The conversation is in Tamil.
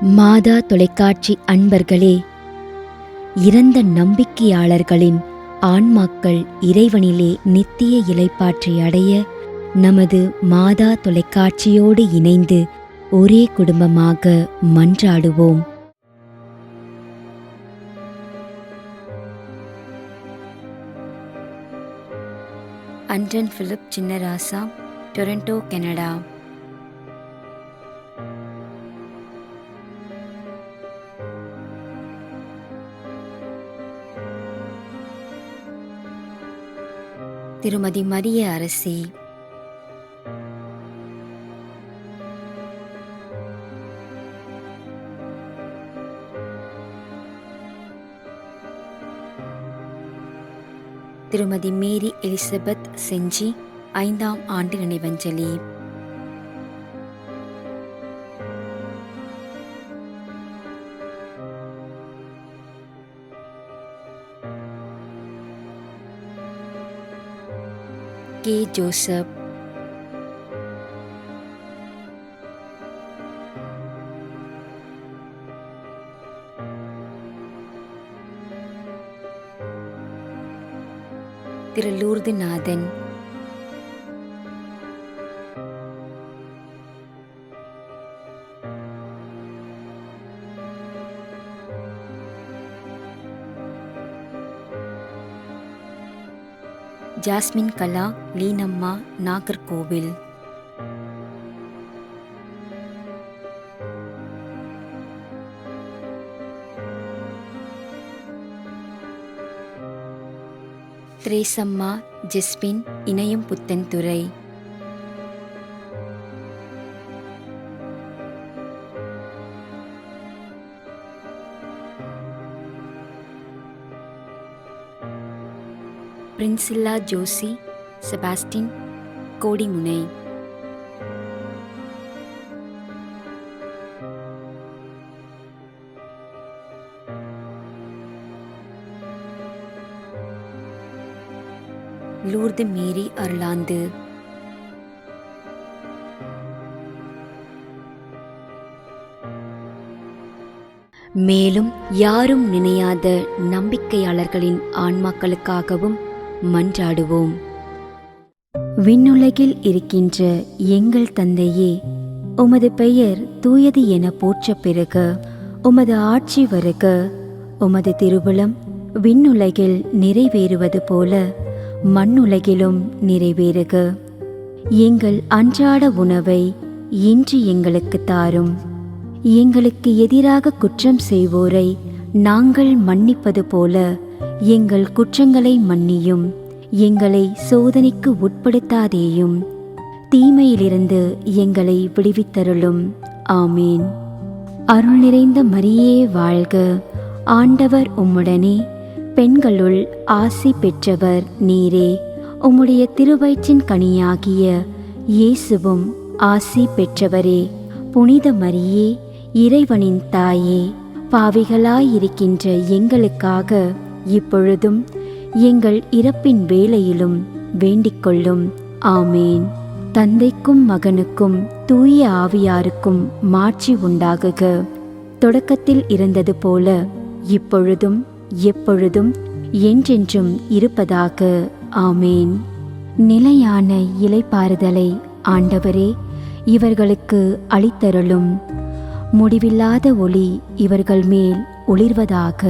மாதா தொலைக்காட்சி அன்பர்களே, இறந்த நம்பிக்கையாளர்களின் ஆன்மாக்கள் இறைவனிலே நித்திய இளைப்பாற்றி அடைய நமது மாதா தொலைக்காட்சியோடு இணைந்து ஒரே குடும்பமாக மன்றாடுவோம். Anton Philip Chinnarasa, Toronto, Canada. திருமதி மரிய அரசி, திருமதி மேரி எலிசபெத் செஞ்சி, 5ஆம் ஆண்டு நினைவஞ்சலி. கே. ஜோசப், திரு Lourdu Nathan, Jasmine Kala, Leenamma, Nagercoil. Tresamma, Jesbin, Inayam Puthenthurai. Priscilla Josie, Sebastian, Kodimunai. Lourdu Mary Arulanthu. மேலும் யாரும் நினையாத நம்பிக்கையாளர்களின் ஆன்மாக்களுக்காகவும் மன்றாடுவோம். விண்ணுலகில் இருக்கின்ற எங்கள் தந்தையே, உமது பெயர் தூயது என போற்ற பெறுக. உமது ஆட்சி வருக. உமது திருவுளம் விண்ணுலகில் நிறைவேறுவது போல மண்ணுலகிலும் நிறைவேறுக. எங்கள் அன்றாட உணவை இன்று எங்களுக்கு தாரும். எங்களுக்கு எதிராக குற்றம் செய்வோரை நாங்கள் மன்னிப்பது போல எங்கள் குற்றங்களை மன்னியும். எங்களை சோதனைக்கு உட்படுத்தாதேயும், தீமையிலிருந்து எங்களை விடுவித்தருளும். ஆமீன். அருள் நிறைந்த மரியே வாழ்க, ஆண்டவர் உம்முடனே, பெண்களுள் ஆசி பெற்றவர் நீரே. உம்முடைய திருவயிற்றின் கனியாகிய இயேசுவும் ஆசி பெற்றவரே. புனித மரியே, இறைவனின் தாயே, பாவிகளாயிருக்கின்ற எங்களுக்காக இப்பொழுதும் எங்கள் இறப்பின் வேளையிலும் வேண்டிக்கொள்ளும். ஆமேன். தந்தைக்கும் மகனுக்கும் தூய ஆவியாருக்கும் மாட்சி உண்டாகுக. தொடக்கத்தில் இருந்தது போல இப்பொழுதும் எப்பொழுதும் என்றென்றும் இருப்பதாக. ஆமேன். நிலையான இளைப்பாறுதலை ஆண்டவரே இவர்களுக்கு அளித்தருளும். முடிவில்லாத ஒளி இவர்கள் மேல் ஒளிர்வதாக.